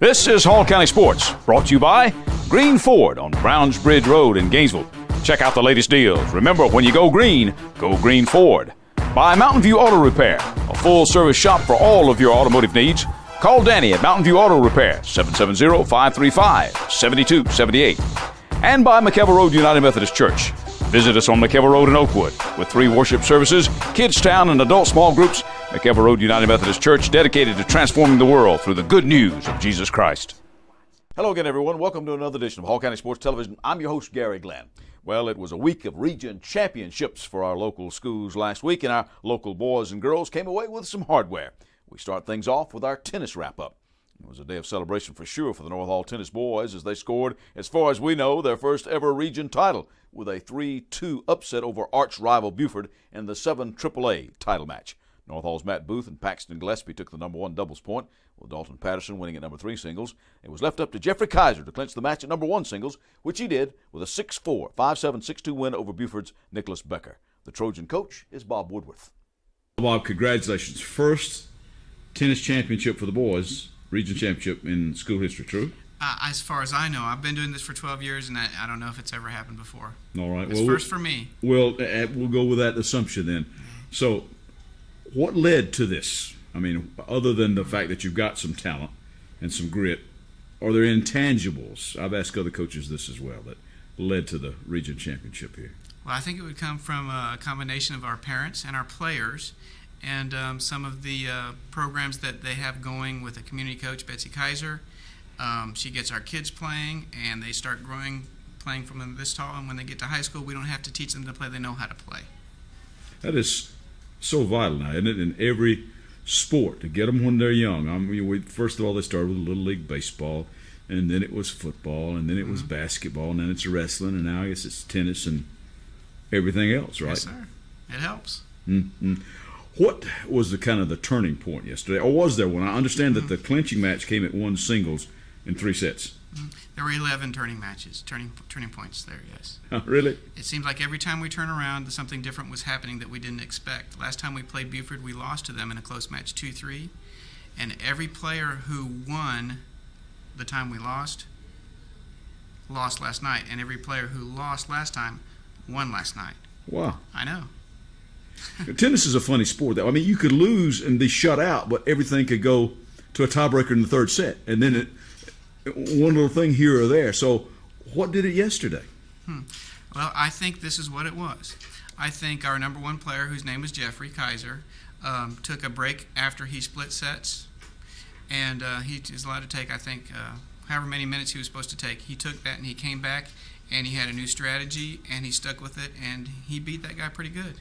This is Hall County Sports, brought to you by Green Ford on Browns Bridge Road in Gainesville. Check out the latest deals. Remember, when you go Green Ford. By Mountain View Auto Repair, a full-service shop for all of your automotive needs. Call Danny at Mountain View Auto Repair, 770-535-7278. And by McKelvey Road United Methodist Church. Visit us on McKelvey Road in Oakwood. With 3 worship services, Kids Town, and adult small groups, McKelvey Road United Methodist Church, dedicated to transforming the world through the good news of Jesus Christ. Hello again, everyone. Welcome to another edition of Hall County Sports Television. I'm your host, Gary Glenn. Well, it was a week of region championships for our local schools last week, and our local boys and girls came away with some hardware. We start things off with our tennis wrap-up. It was a day of celebration for sure for the North Hall tennis boys as they scored, as far as we know, their first ever region title with a 3-2 upset over arch-rival Buford in the 7AAA title match. North Hall's Matt Booth and Paxton Gillespie took the number 1 doubles point, with Dalton Patterson winning at number 3 singles. It was left up to Jeffrey Kaiser to clinch the match at number 1 singles, which he did with a 6-4, 5-7, 6-2 win over Buford's Nicholas Becker. The Trojan coach is Bob Woodworth. Bob, congratulations. First tennis championship for the boys, region championship in school history, true? As far as I know, I've been doing this for 12 years, and I don't know if it's ever happened before. All right. It's first for me. Well, we'll go with that assumption then. So, what led to this? I mean, other than the fact that you've got some talent and some grit, are there intangibles? I've asked other coaches this as well that led to the region championship here. Well, I think it would come from a combination of our parents and our players, and some of the programs that they have going with a community coach, Betsy Kaiser. She gets our kids playing, and they start growing, playing from them this tall, and when they get to high school, we don't have to teach them to play. They know how to play. That is so vital now, isn't it, in every sport, to get them when they're young. I mean, first of all, they started with Little League Baseball, and then it was football, and then it was basketball, and then it's wrestling, and now I guess it's tennis and everything else, right? Yes, sir. It helps. Mm-hmm. What was the kind of the turning point yesterday, or was there one? I understand that the clinching match came at 1 singles in 3 sets. There were 11 turning points there, yes. Really? It seems like every time we turn around, something different was happening that we didn't expect. Last time we played Buford, we lost to them in a close match 2-3, and every player who won the time we lost last night, and every player who lost last time won last night. Wow. I know. Tennis is a funny sport, though. I mean, you could lose and be shut out, but everything could go to a tiebreaker in the 3rd set, and then one little thing here or there. So what did it yesterday? Well, I think this is what it was. I think our number 1 player, whose name is Jeffrey Kaiser, took a break after he split sets, and he is allowed to take, I think, however many minutes he was supposed to take. He took that, and he came back, and he had a new strategy, and he stuck with it, and he beat that guy pretty good.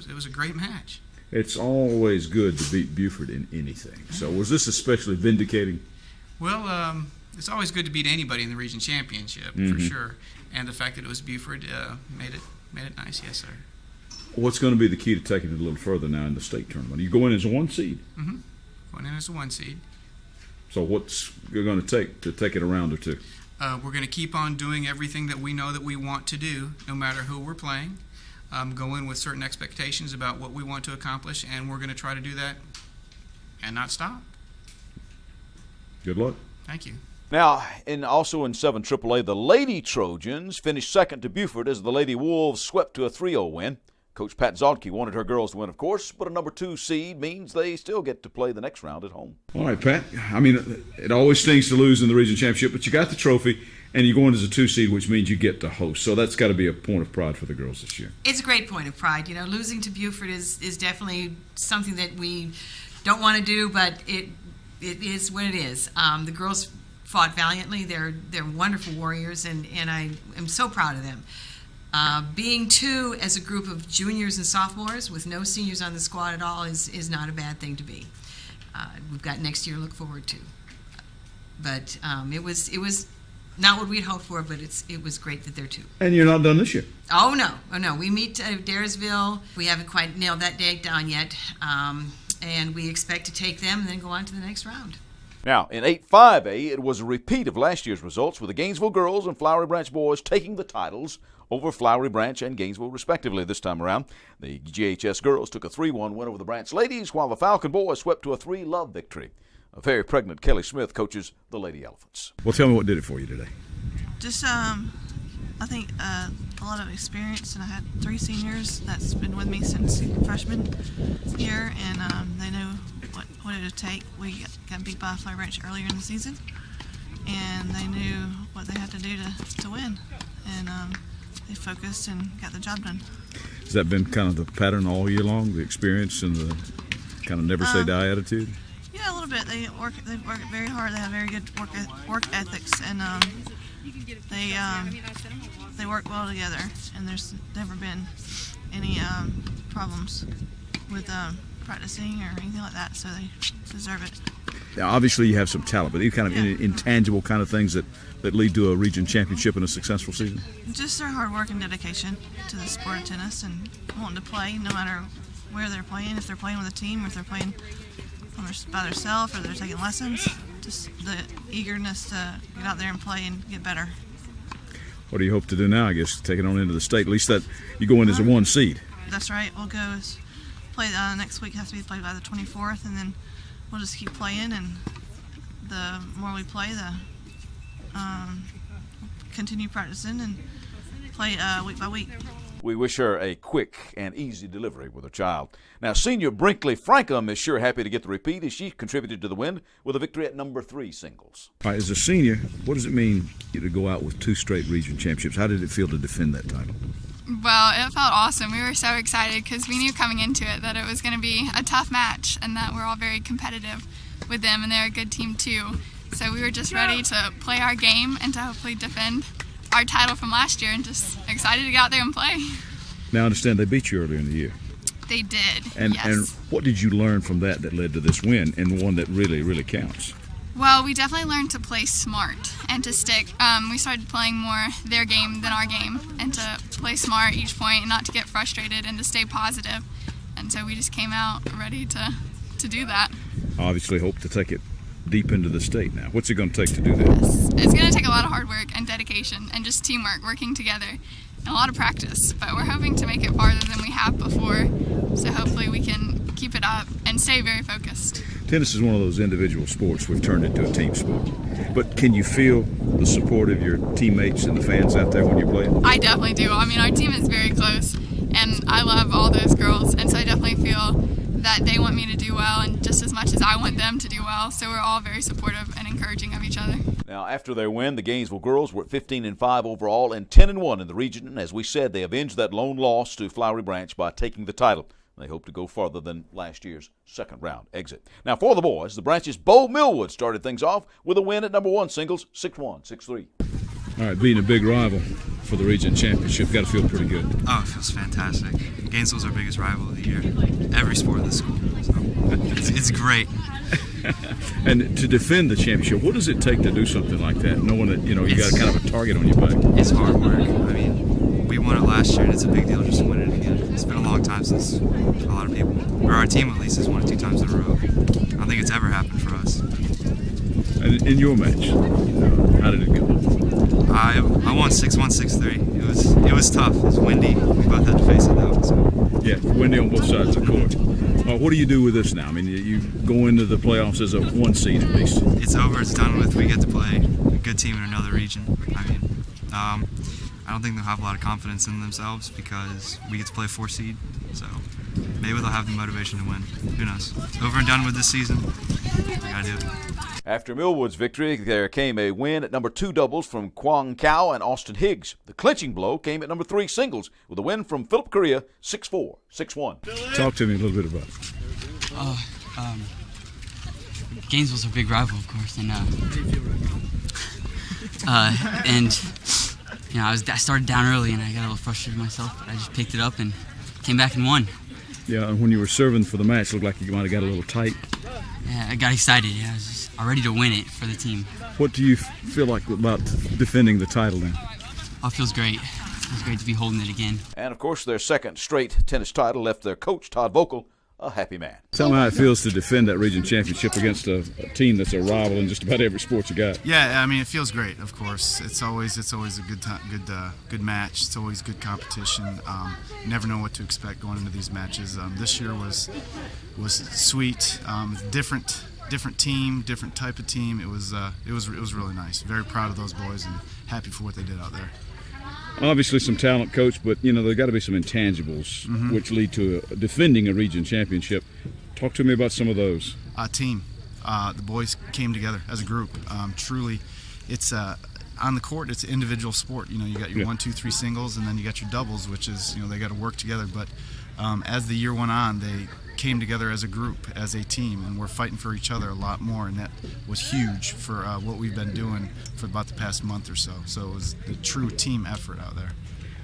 It was a great match. It's always good to beat Buford in anything. So was this especially vindicating? Well, it's always good to beat anybody in the region championship, for sure. And the fact that it was Buford made it nice, yes, sir. What's going to be the key to taking it a little further now in the state tournament? You go in as a 1 seed. Mm-hmm. Going in as a 1 seed. So what's you're going to take it a round or 2? We're going to keep on doing everything that we know that we want to do, no matter who we're playing. Go in with certain expectations about what we want to accomplish, and we're going to try to do that and not stop. Good luck. Thank you. Now, also in 7AAA, the Lady Trojans finished second to Buford as the Lady Wolves swept to a 3-0 win. Coach Pat Zodke wanted her girls to win, of course, but a number 2 seed means they still get to play the next round at home. All right, Pat. I mean, it always stings to lose in the region championship, but you got the trophy, and you're going as a 2 seed, which means you get to host. So that's got to be a point of pride for the girls this year. It's a great point of pride. You know, losing to Buford is definitely something that we don't want to do, but it is what it is. The girls fought valiantly. They're wonderful warriors, and I am so proud of them. Being 2 as a group of juniors and sophomores with no seniors on the squad at all is not a bad thing to be. We've got next year to look forward to. But it was not what we'd hoped for, but it was great that they're 2. And you're not done this year? Oh no. We meet Daresville. We haven't quite nailed that date down yet, and we expect to take them and then go on to the next round. Now, in 8-5A, it was a repeat of last year's results, with the Gainesville girls and Flowery Branch boys taking the titles over Flowery Branch and Gainesville, respectively, this time around. The GHS girls took a 3-1 win over the Branch ladies, while the Falcon boys swept to a 3-love victory. A very pregnant Kelly Smith coaches the Lady Elephants. Well, tell me what did it for you today. Just, I think a lot of experience, and I had 3 seniors that's been with me since freshman year, and they know what it would take. We got beat by Flowery Branch earlier in the season, and they knew what they had to do to win, and they focused and got the job done. Has that been kind of the pattern all year long, the experience and the kind of never say die attitude? Yeah, a little bit. They work very hard. They have very good work ethics, and they work well together. And there's never been any problems with practicing or anything like that. So they deserve it. Now, obviously, you have some talent, but these kind of intangible kind of things that lead to a region championship and a successful season. Just their hard work and dedication to the sport of tennis, and wanting to play no matter where they're playing. If they're playing with a team, or if they're playing by themselves, or they're taking lessons, just the eagerness to get out there and play and get better. What do you hope to do now? I guess take it on into the state. At least that you go in as a 1 seed. That's right. We'll go play next week. Has to be played by the 24th, and then we'll just keep playing. And the more we play, the continue practicing and play week by week. We wish her a quick and easy delivery with her child. Now, senior Brinkley Frankham is sure happy to get the repeat as she contributed to the win with a victory at number 3 singles. All right, as a senior, what does it mean to go out with 2 straight region championships? How did it feel to defend that title? Well, it felt awesome. We were so excited because we knew coming into it that it was going to be a tough match and that we're all very competitive with them, and they're a good team too. So we were just ready to play our game and to hopefully defend our title from last year, and just excited to get out there and play. Now, I understand they beat you earlier in the year. They did, And what did you learn from that led to this win, and one that really, really counts? Well, we definitely learned to play smart and to stick. We started playing more their game than our game, and to play smart each point and not to get frustrated and to stay positive. And so we just came out ready to do that. Obviously hope to take it deep into the state now. What's it going to take to do that? It's going to take a lot of hard work and dedication and just teamwork, working together, and a lot of practice. But we're hoping to make it farther than we have before, so hopefully we can keep it up and stay very focused. Tennis is one of those individual sports we've turned into a team sport. But can you feel the support of your teammates and the fans out there when you're playing? I definitely do. I mean, our team is very close, and I love all those girls, and so I definitely feel that they want me to do well, and just as much as I want them to do well. So we're all very supportive and encouraging of each other. Now, after their win, the Gainesville girls were at 15-5 overall and 10-1 in the region. And as we said, they avenged that lone loss to Flowery Branch by taking the title. They hope to go farther than last year's second-round exit. Now, for the boys, the Branch's Bo Millwood started things off with a win at number 1 singles, 6-1, 6-3. All right, being a big rival for the region championship, got to feel pretty good. Oh, it feels fantastic. Gainesville's our biggest rival of the year. Every sport of the school. So it's great. And to defend the championship, what does it take to do something like that, knowing that you got kind of a target on your back? It's hard work. I mean, we won it last year, and it's a big deal just to win it again. It's been a long time since a lot of people, or our team at least, has won it 2 times in a row. I don't think it's ever happened for us. And in your match, how did it go? I won 6-1, 6-3. It was tough. It was windy. We both had to face it though. So. Yeah, windy on both sides of the court. What do you do with this now? I mean, you go into the playoffs as a 1 seed at least. It's over. It's done with. We get to play a good team in another region. I mean, I don't think they'll have a lot of confidence in themselves because we get to play 4 seed. So maybe they'll have the motivation to win. Who knows? It's over and done with this season. We gotta do it. After Millwood's victory, there came a win at number 2 doubles from Kwang Kao and Austin Higgs. The clinching blow came at number 3 singles with a win from Philip Correa, 6-4, 6-1. Talk to me a little bit about it. Gainesville's a big rival, of course, and I started down early and I got a little frustrated myself, but I just picked it up and came back and won. Yeah, and when you were serving for the match, it looked like you might have got a little tight. Yeah, I got excited. Yeah, I was just ready to win it for the team. What do you feel like about defending the title now? Oh, it feels great. It feels great to be holding it again. And, of course, their second straight tennis title left their coach, Todd Vogel, a happy man. Tell me how it feels to defend that region championship against a team that's a rival in just about every sport you got. Yeah, I mean, it feels great. Of course, it's always a good match. It's always good competition. You never know what to expect going into these matches. This year was sweet, different different team, different type of team. It was really nice. Very proud of those boys and happy for what they did out there. Obviously some talent, Coach, but there got to be some intangibles which lead to defending a region championship. Talk to me about some of those. Team. The boys came together as a group. Truly, it's on the court. It's an individual sport. You got your 1, 2, 3 singles, and then you got your doubles, which is they got to work together. But as the year went on, they came together as a group, as a team, and we're fighting for each other a lot more, and that was huge for what we've been doing for about the past month or so. So it was the true team effort out there.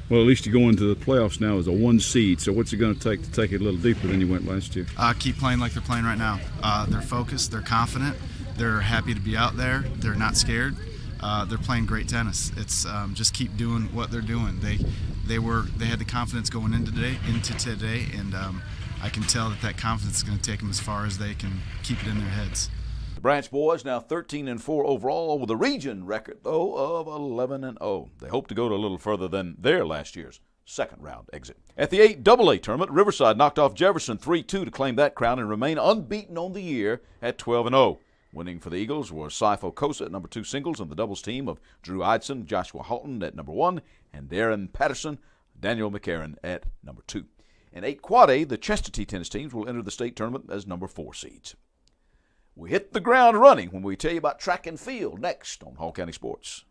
Well, at least you go into the playoffs now as a 1 seed, so what's it going to take it a little deeper than you went last year? Keep playing like they're playing right now. They're focused, they're confident, they're happy to be out there, they're not scared. They're playing great tennis. It's just keep doing what they're doing. They had the confidence going into today, and I can tell that confidence is going to take them as far as they can keep it in their heads. The Branch boys now 13-4 overall with a region record, though, of 11-0. They hope to go to a little further than their last year's second-round exit. At the 8AA tournament, Riverside knocked off Jefferson 3-2 to claim that crown and remain unbeaten on the year at 12-0. Winning for the Eagles were Sifo Kosa at number 2 singles and the doubles team of Drew Eidson, Joshua Halton at number 1, and Darren Patterson, Daniel McCarron at number 2. In 8 Quad A, the Chestatee tennis teams will enter the state tournament as number 4 seeds. We hit the ground running when we tell you about track and field next on Hall County Sports.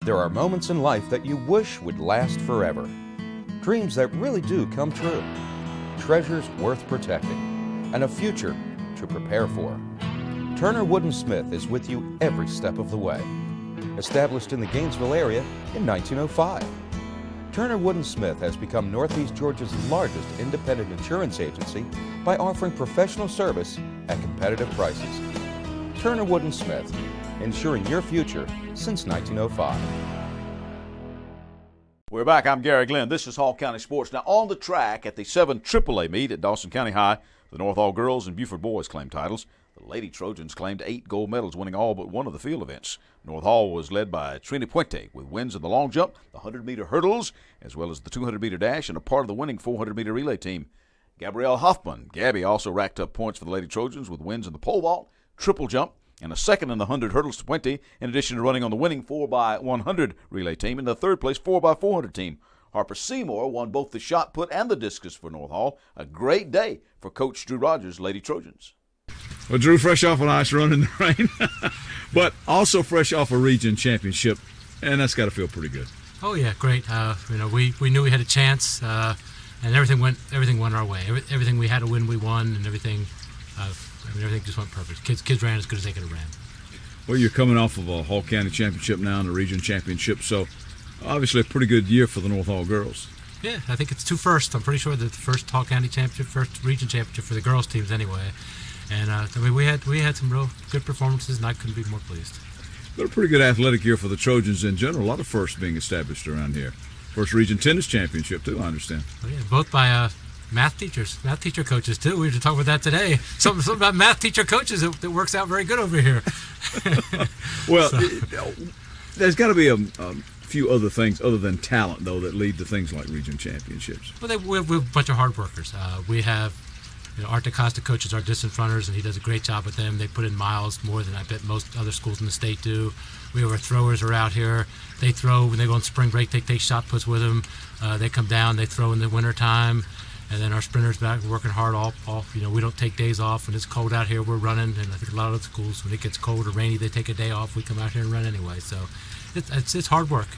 There are moments in life that you wish would last forever. Dreams that really do come true. Treasures worth protecting. And a future to prepare for. Turner Wood & Smith is with you every step of the way. Established in the Gainesville area in 1905. Turner Wood & Smith has become Northeast Georgia's largest independent insurance agency by offering professional service at competitive prices. Turner Wood & Smith, ensuring your future since 1905. We're back. I'm Gary Glenn. This is Hall County Sports. Now on the track at the 7 AAA meet at Dawson County High, the North Hall girls and Buford boys claimed titles. The Lady Trojans claimed 8 gold medals, winning all but one of the field events. North Hall was led by Trini Puente with wins in the long jump, the 100-meter hurdles, as well as the 200-meter dash, and a part of the winning 400-meter relay team. Gabrielle Hoffman, Gabby, also racked up points for the Lady Trojans with wins in the pole vault, triple jump, and a second in the 100 hurdles to Puente, in addition to running on the winning 4x100 relay team and the third-place 4x400 team. Harper Seymour won both the shot put and the discus for North Hall. A great day for Coach Drew Rogers' Lady Trojans. Well, Drew, fresh off a nice run in the rain, but also fresh off a region championship, and that's got to feel pretty good. Oh yeah, great. We knew we had a chance, and everything went our way. Everything we had to win, we won, and everything just went perfect. Kids ran as good as they could have ran. Well, you're coming off of a Hall County championship now and a region championship, so obviously a pretty good year for the North Hall girls. Yeah, I think it's 2 firsts. I'm pretty sure the first Hall County championship, first region championship for the girls teams anyway. And we had some real good performances, and I couldn't be more pleased. But a pretty good athletic year for the Trojans in general. A lot of firsts being established around here. First region tennis championship too, I understand. Oh, yeah, both by math teacher coaches too. We were talking about that today. Something about math teacher coaches that works out very good over here. Well, there's got to be a few other things other than talent, though, that lead to things like region championships. Well, we have a bunch of hard workers. We have Art DeCosta coaches our distance runners, and he does a great job with them. They put in miles more than I bet most other schools in the state do. We have our throwers are out here. They throw when they go on spring break. They take shot puts with them. They come down. They throw in the wintertime. And then our sprinters back working hard all. We don't take days off. When it's cold out here, we're running. And I think a lot of the schools, when it gets cold or rainy, they take a day off. We come out here and run anyway. So it's hard work.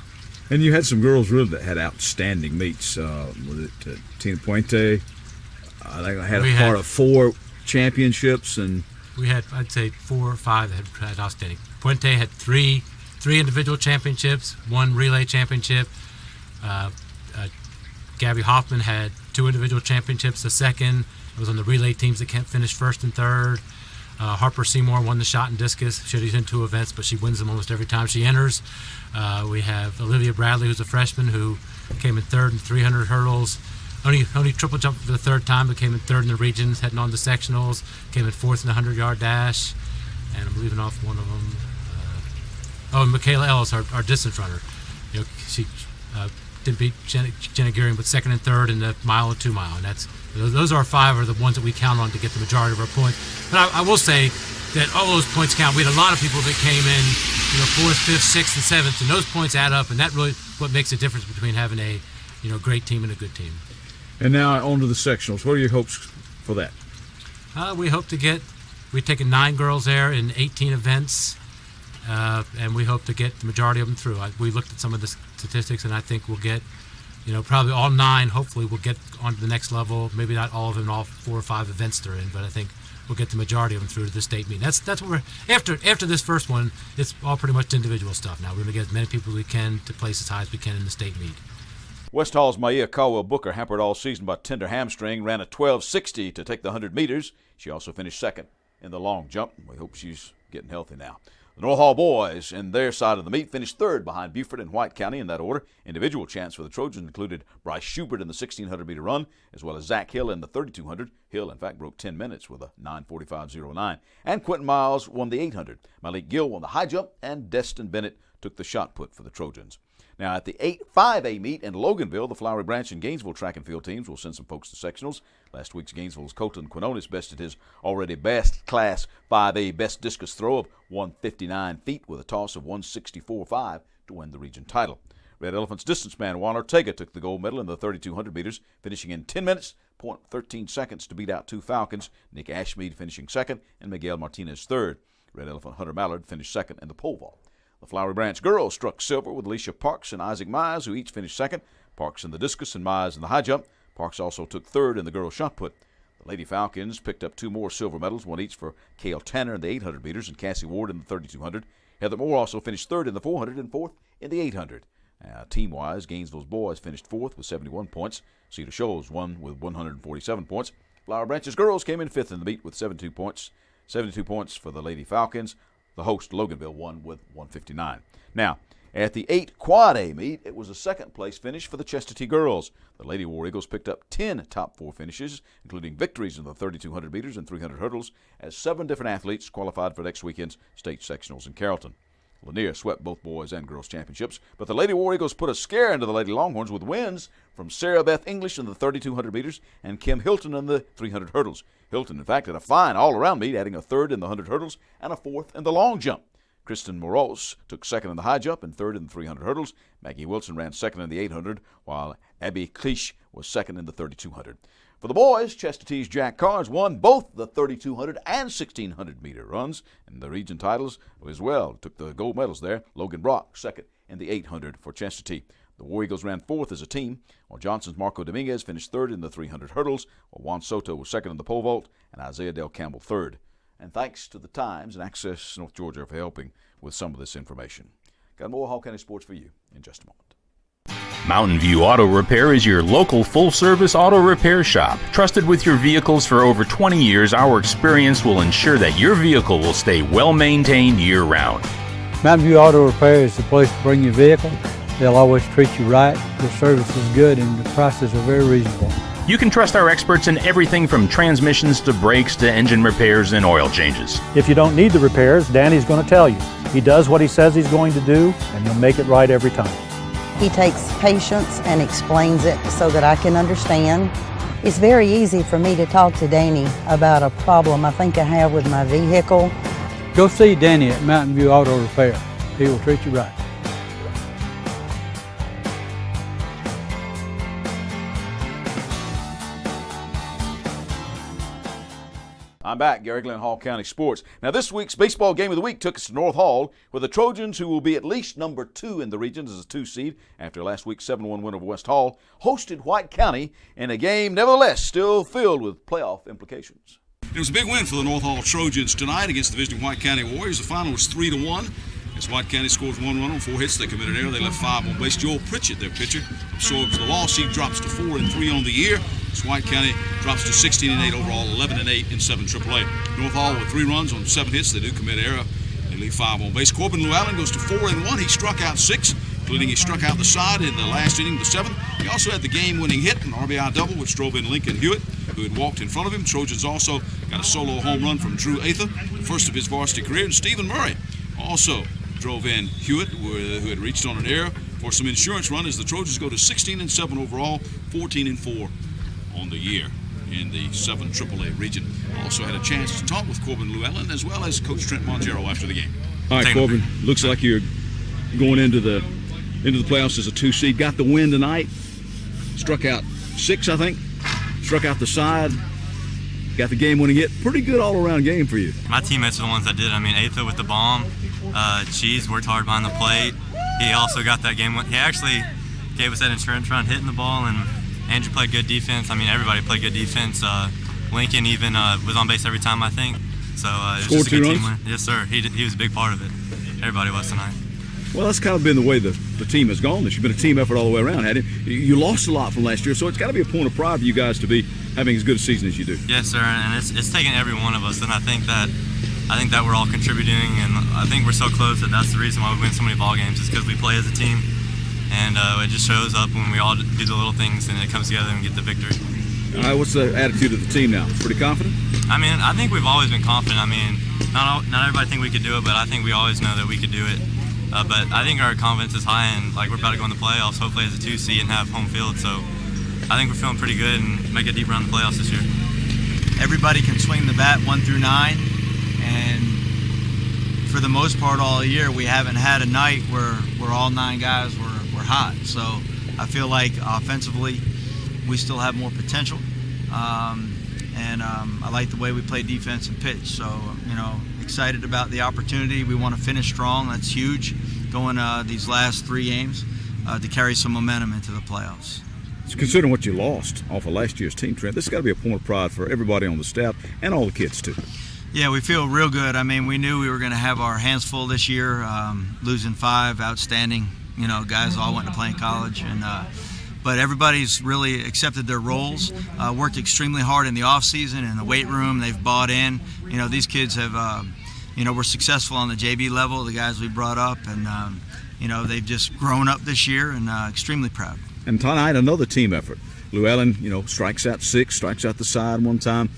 And you had some girls really that had outstanding meets. Was it Tina Puente? I think I had a part of 4 championships, and we had, I'd say, 4 or 5 that had outstanding. Puente had 3 individual championships, 1 relay championship. Gabby Hoffman had 2 individual championships. The second was on the relay teams that can't finish first and third. Harper Seymour won the shot and discus. She's in 2 events, but she wins them almost every time she enters. We have Olivia Bradley, who's a freshman, who came in 3rd in 300 hurdles. Only triple jump for the 3rd time, but came in 3rd in the regions, heading on to sectionals. Came in 4th in the 100-yard dash. and I'm leaving off one of them. And Michaela Ellis, our distance runner. You know, she didn't beat Jenna Gearing, but second and third in the mile and 2 mile, and those are 5 are the ones that we count on to get the majority of our points. But I will say that all those points count. We had a lot of people that came in, 4th, 5th, 6th, and 7th, and those points add up, and that really what makes the difference between having a great team and a good team. And now on to the sectionals. What are your hopes for that? We hope we've taken 9 girls there in 18 events, and we hope to get the majority of them through. We looked at some of the statistics, and I think we'll get, probably all 9, hopefully we'll get on to the next level. Maybe not all of them in all 4 or 5 events they're in, but I think we'll get the majority of them through to the state meet. That's what we're after this first one. It's all pretty much individual stuff now. We're going to get as many people as we can to place as high as we can in the state meet. West Hall's Maya Caldwell Booker, hampered all season by tender hamstring, ran a 12:60 to take the 100 meters. She also finished second in the long jump. We hope she's getting healthy now. The North Hall boys, in their side of the meet, finished third behind Beaufort and White County in that order. Individual chants for the Trojans included Bryce Schubert in the 1,600-meter run, as well as Zach Hill in the 3,200. Hill, in fact, broke 10 minutes with a 9:45.09. And Quentin Miles won the 800. Malik Gill won the high jump, and Destin Bennett took the shot put for the Trojans. Now, at the 5A meet in Loganville, the Flowery Branch and Gainesville track and field teams will send some folks to sectionals. Last week's Gainesville's Colton Quinones bested his already best Class 5A best discus throw of 159 feet with a toss of 164.5 to win the region title. Red Elephants distance man Juan Ortega took the gold medal in the 3,200 meters, finishing in 10 minutes, 0.13 seconds to beat out 2 Falcons, Nick Ashmead finishing second and Miguel Martinez third. Red Elephant Hunter Mallard finished second in the pole vault. The Flowery Branch girls struck silver with Alicia Parks and Isaac Mize, who each finished second. Parks in the discus and Mize in the high jump. Parks also took third in the girls' shot put. The Lady Falcons picked up 2 more silver medals, one each for Cale Tanner in the 800 meters and Cassie Ward in the 3,200. Heather Moore also finished third in the 400 and fourth in the 800. Team-wise, Gainesville's boys finished fourth with 71 points. Cedar Shoals won with 147 points. Flowery Branch's girls came in fifth in the meet with 72 points. 72 points for the Lady Falcons. The host, Loganville, won with 159. Now, at the 8 Quad A meet, it was a second-place finish for the Chestatee girls. The Lady War Eagles picked up 10 top 4 finishes, including victories in the 3,200 meters and 300 hurdles, as 7 different athletes qualified for next weekend's state sectionals in Carrollton. Lanier swept both boys and girls championships, but the Lady War Eagles put a scare into the Lady Longhorns with wins from Sarah Beth English in the 3,200 meters and Kim Hilton in the 300 hurdles. Hilton, in fact, had a fine all-around meet, adding a third in the 100 hurdles and a fourth in the long jump. Kristen Moros took second in the high jump and third in the 300 hurdles. Maggie Wilson ran second in the 800, while Abby Cliche was second in the 3,200. For the boys, Chestatee's Jack Carnes won both the 3,200 and 1,600-meter runs, and the region titles as well. Took the gold medals there. Logan Brock second in the 800 for Chestatee. The War Eagles ran fourth as a team, while Johnson's Marco Dominguez finished third in the 300 hurdles, while Juan Soto was second in the pole vault, and Isaiah Del Campbell third. And thanks to the Times and Access North Georgia for helping with some of this information. Got more Hall County sports for you in just a moment. Mountain View Auto Repair is your local full-service auto repair shop. Trusted with your vehicles for over 20 years, our experience will ensure that your vehicle will stay well-maintained year-round. Mountain View Auto Repair is the place to bring your vehicle. They'll always treat you right. The service is good and the prices are very reasonable. You can trust our experts in everything from transmissions to brakes to engine repairs and oil changes. If you don't need the repairs, Danny's going to tell you. He does what he says he's going to do, and he'll make it right every time. He takes patience and explains it so that I can understand. It's very easy for me to talk to Danny about a problem I think I have with my vehicle. Go see Danny at Mountain View Auto Repair. He will treat you right. I'm back, Gary Glenn, Hall County Sports. Now, this week's baseball game of the week took us to North Hall, where the Trojans, who will be at least number 2 in the region as a 2 seed after last week's 7-1 win over West Hall, hosted White County in a game, nevertheless, still filled with playoff implications. It was a big win for the North Hall Trojans tonight against the visiting White County Warriors. The final was 3-1. As White County scores 1 run on 4 hits, they committed error. They left 5 on base. Joel Pritchett, their pitcher, absorbs the loss. He drops to 4-3 on the year. As White County drops to 16-8 overall, 11-8 in 7 AAA. North Hall with 3 runs on 7 hits. They do commit error. They leave 5 on base. Corbin Llewellyn goes to 4-1. He struck out 6, including he struck out the side in the last inning, the 7th. He also had the game-winning hit, an RBI double, which drove in Lincoln Hewitt. who had walked in front of him. Trojans also got a solo home run from Drew Atha, first of his varsity career, and Stephen Murray also drove in Hewitt, who had reached on an error for some insurance run as the Trojans go to 16-7 overall, 14-4 on the year in the 7 AAA region. Also had a chance to talk with Corbin Llewellyn as well as Coach Trent Mongero after the game. All right, Corbin, looks like you're going into the playoffs as a 2 seed. Got the win tonight. Struck out 6, I think. Struck out the side. Got the game-winning hit. Pretty good all-around game for you. My teammates are the ones that did. I mean, Atha with the bomb. Cheese worked hard behind the plate. He also got that game. He actually gave us that insurance run hitting the ball, and Andrew played good defense. I mean, everybody played good defense. Lincoln even was on base every time, I think. So it was just a good team win. Yes, sir. He was a big part of it. Everybody was tonight. Well, that's kind of been the way the team has gone. It's been a team effort all the way around, hadn't it? You lost a lot from last year, so it's got to be a point of pride for you guys to be having as good a season as you do. Yes, sir, and it's taken every one of us, and I think that we're all contributing, and I think we're so close that's the reason why we win so many ball games is because we play as a team, and it just shows up when we all do the little things and it comes together and get the victory. All right, what's the attitude of the team now? Pretty confident? I mean, I think we've always been confident. I mean, not everybody think we could do it, but I think we always know that we could do it. But I think our confidence is high, and like we're about to go in the playoffs, hopefully as a 2 seed and have home field. So I think we're feeling pretty good and make a deep run in the playoffs this year. Everybody can swing the bat 1 through 9, and for the most part all year we haven't had a night where all 9 guys were hot. So I feel like offensively we still have more potential, and I like the way we play defense and pitch. So excited about the opportunity. We want to finish strong. That's huge, going these last 3 games to carry some momentum into the playoffs. So considering what you lost off of last year's team, Trent, this has got to be a point of pride for everybody on the staff and all the kids too. Yeah, we feel real good. I mean, we knew we were going to have our hands full this year, losing 5 outstanding guys all went to play in college, but everybody's really accepted their roles, worked extremely hard in the off season, in the weight room. They've bought in. These kids have were successful on the JV level, the guys we brought up, and they've just grown up this year, and extremely proud. And tonight, another team effort. Llewellyn, strikes out 6, strikes out the side one time.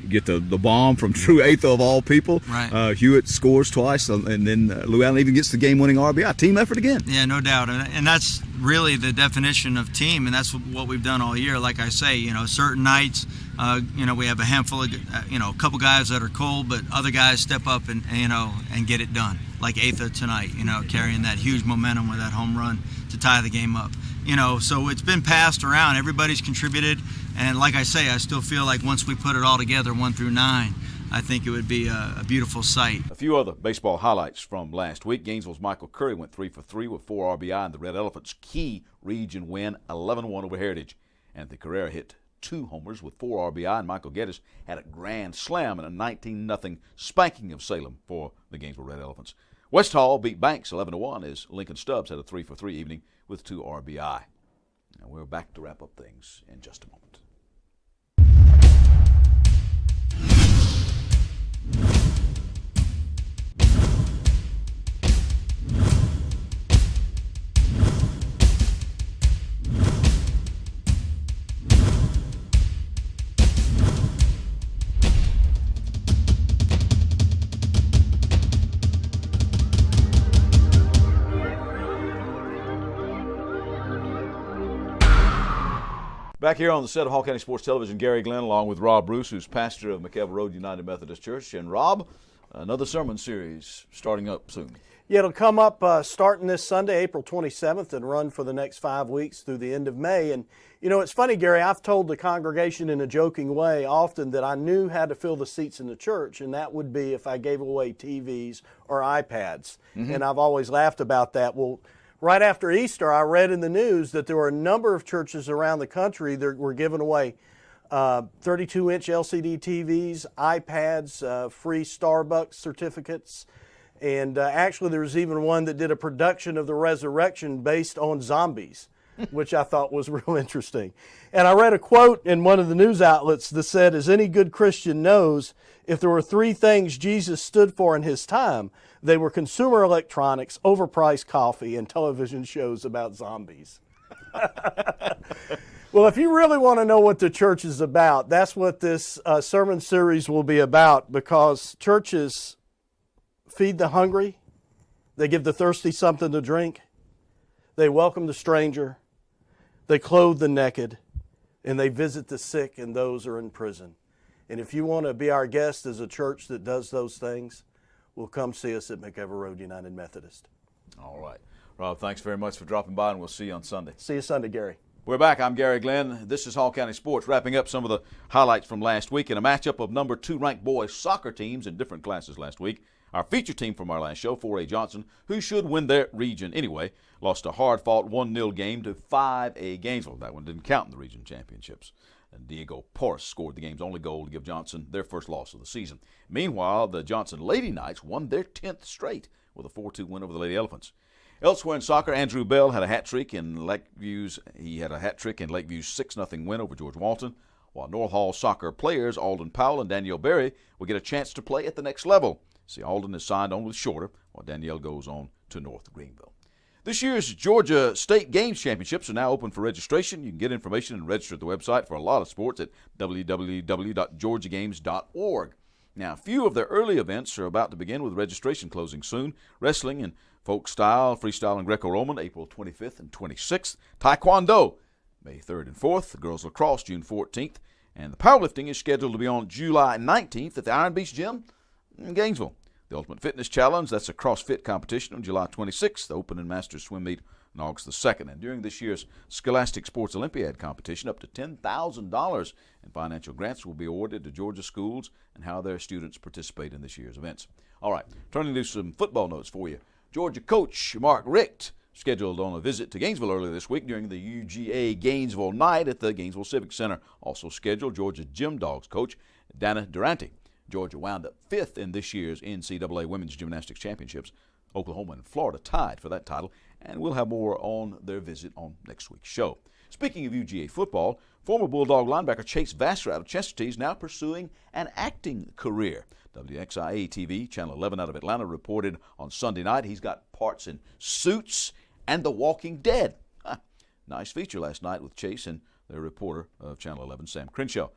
Get the bomb from Drew Atha of all people. Right. Hewitt scores twice, and then Llewellyn even gets the game-winning RBI. Team effort again. Yeah, no doubt, and that's really the definition of team, and that's what we've done all year. Like I say, certain nights, we have a handful of, a couple guys that are cold, but other guys step up and get it done. Like Atha tonight, carrying that huge momentum with that home run to tie the game up. So it's been passed around. Everybody's contributed. And like I say, I still feel like once we put it all together, 1 through 9, I think it would be a beautiful sight. A few other baseball highlights from last week. Gainesville's Michael Curry went 3 for 3 with 4 RBI in the Red Elephants' key region win, 11-1 over Heritage. Anthony Carrera hit 2 homers with 4 RBI, and Michael Geddes had a grand slam in a 19-0 spanking of Salem for the Gainesville Red Elephants. West Hall beat Banks 11-1 as Lincoln Stubbs had a 3 for 3 evening with 2 RBI. Now we're back to wrap up things in just a moment. Back here on the set of Hall County Sports Television, Gary Glenn, along with Rob Bruce, who's pastor of McKelvey Road United Methodist Church. And Rob, another sermon series starting up soon. Yeah, it'll come up starting this Sunday, April 27th, and run for the next 5 weeks through the end of May. And, it's funny, Gary, I've told the congregation in a joking way often that I knew how to fill the seats in the church, and that would be if I gave away TVs or iPads. Mm-hmm. And I've always laughed about that. Well, right after Easter, I read in the news that there were a number of churches around the country that were giving away 32-inch LCD TVs, iPads, free Starbucks certificates, and actually there was even one that did a production of The Resurrection based on zombies, which I thought was real interesting. And I read a quote in one of the news outlets that said, as any good Christian knows, if there were 3 things Jesus stood for in his time, they were consumer electronics, overpriced coffee, and television shows about zombies. Well, if you really want to know what the church is about, that's what this sermon series will be about, because churches feed the hungry, they give the thirsty something to drink, they welcome the stranger, they clothe the naked, and they visit the sick and those who are in prison. And if you want to be our guest as a church that does those things, well, come see us at McEver Road United Methodist. All right. Rob, thanks very much for dropping by, and we'll see you on Sunday. See you Sunday, Gary. We're back. I'm Gary Glenn. This is Hall County Sports, wrapping up some of the highlights from last week in a matchup of number 2 ranked boys soccer teams in different classes last week. Our feature team from our last show, 4A Johnson, who should win their region anyway, lost a hard-fought 1-0 game to 5A Gainesville. That one didn't count in the region championships. And Diego Porras scored the game's only goal to give Johnson their first loss of the season. Meanwhile, the Johnson Lady Knights won their 10th straight with a 4-2 win over the Lady Elephants. Elsewhere in soccer, Andrew Bell had a hat trick in Lakeview's 6-0 win over George Walton, while North Hall soccer players Alden Powell and Danielle Berry will get a chance to play at the next level. See, Alden is signed on with Shorter, while Danielle goes on to North Greenville. This year's Georgia State Games Championships are now open for registration. You can get information and register at the website for a lot of sports at www.georgiagames.org. Now, a few of their early events are about to begin with registration closing soon. Wrestling and folk style, freestyle, and Greco-Roman, April 25th and 26th. Taekwondo, May 3rd and 4th. The girls lacrosse, June 14th. And the powerlifting is scheduled to be on July 19th at the Iron Beast Gym in Gainesville. The Ultimate Fitness Challenge, that's a CrossFit competition on July 26th. The Open and Masters Swim Meet on August the 2nd. And during this year's Scholastic Sports Olympiad competition, up to $10,000 in financial grants will be awarded to Georgia schools and how their students participate in this year's events. All right, turning to some football notes for you. Georgia coach Mark Richt scheduled on a visit to Gainesville earlier this week during the UGA Gainesville night at the Gainesville Civic Center. Also scheduled, Georgia Gym Dogs coach Dana Durante. Georgia wound up 5th in this year's NCAA Women's Gymnastics Championships. Oklahoma and Florida tied for that title, and we'll have more on their visit on next week's show. Speaking of UGA football, former Bulldog linebacker Chase Vassar out of Chesterton is now pursuing an acting career. WXIA-TV, Channel 11 out of Atlanta, reported on Sunday night he's got parts in Suits and The Walking Dead. Nice feature last night with Chase and their reporter of Channel 11, Sam Crenshaw.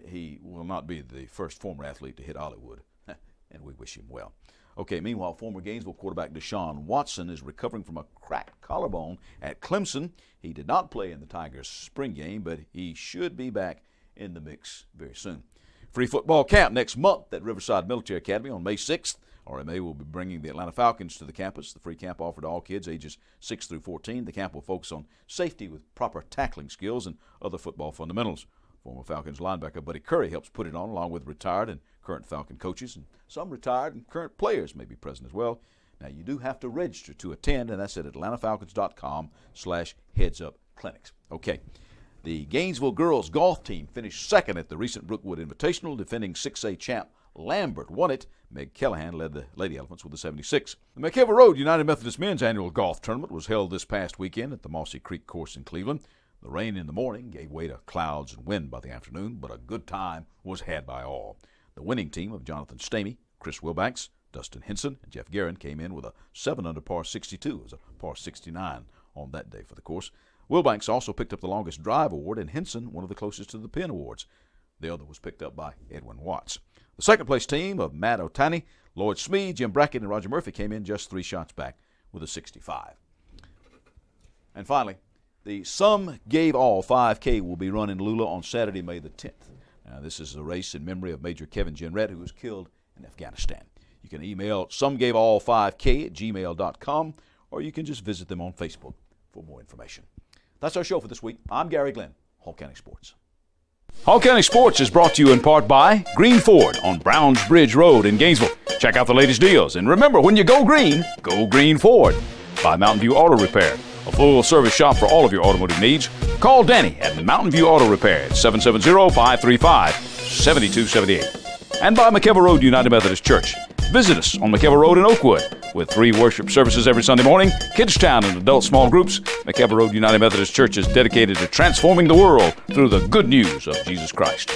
He will not be the first former athlete to hit Hollywood, and we wish him well. Okay, meanwhile, former Gainesville quarterback Deshaun Watson is recovering from a cracked collarbone at Clemson. He did not play in the Tigers' spring game, but he should be back in the mix very soon. Free football camp next month at Riverside Military Academy on May 6th. RMA will be bringing the Atlanta Falcons to the campus. The free camp offered to all kids ages 6 through 14. The camp will focus on safety with proper tackling skills and other football fundamentals. Former Falcons linebacker Buddy Curry helps put it on, along with retired and current Falcon coaches, and some retired and current players may be present as well. Now, you do have to register to attend, and that's at atlantafalcons.com/heads-up-clinics. Okay. The Gainesville girls golf team finished second at the recent Brookwood Invitational. Defending 6A champ Lambert won it. Meg Callahan led the Lady Elephants with a 76. The McEver Road United Methodist Men's Annual Golf Tournament was held this past weekend at the Mossy Creek Course in Cleveland. The rain in the morning gave way to clouds and wind by the afternoon, but a good time was had by all. The winning team of Jonathan Stamey, Chris Wilbanks, Dustin Henson, and Jeff Guerin came in with a 7-under par 62. It was a par 69 on that day for the course. Wilbanks also picked up the longest drive award, and Henson one of the closest to the pin awards. The other was picked up by Edwin Watts. The second-place team of Matt Otani, Lloyd Smee, Jim Brackett, and Roger Murphy came in just 3 shots back with a 65. And finally, the Some Gave All 5K will be run in Lula on Saturday, May the 10th. Now, this is a race in memory of Major Kevin Jenrette, who was killed in Afghanistan. You can email somegaveall5k@gmail.com, or you can just visit them on Facebook for more information. That's our show for this week. I'm Gary Glenn, Hall County Sports. Hall County Sports is brought to you in part by Green Ford on Browns Bridge Road in Gainesville. Check out the latest deals. And remember, when you go Green Ford. By Mountain View Auto Repair, a full-service shop for all of your automotive needs. Call Danny at Mountain View Auto Repair at 770-535-7278. And by McEver Road United Methodist Church. Visit us on McEver Road in Oakwood. With 3 worship services every Sunday morning, Kids Town and adult small groups, McEver Road United Methodist Church is dedicated to transforming the world through the good news of Jesus Christ.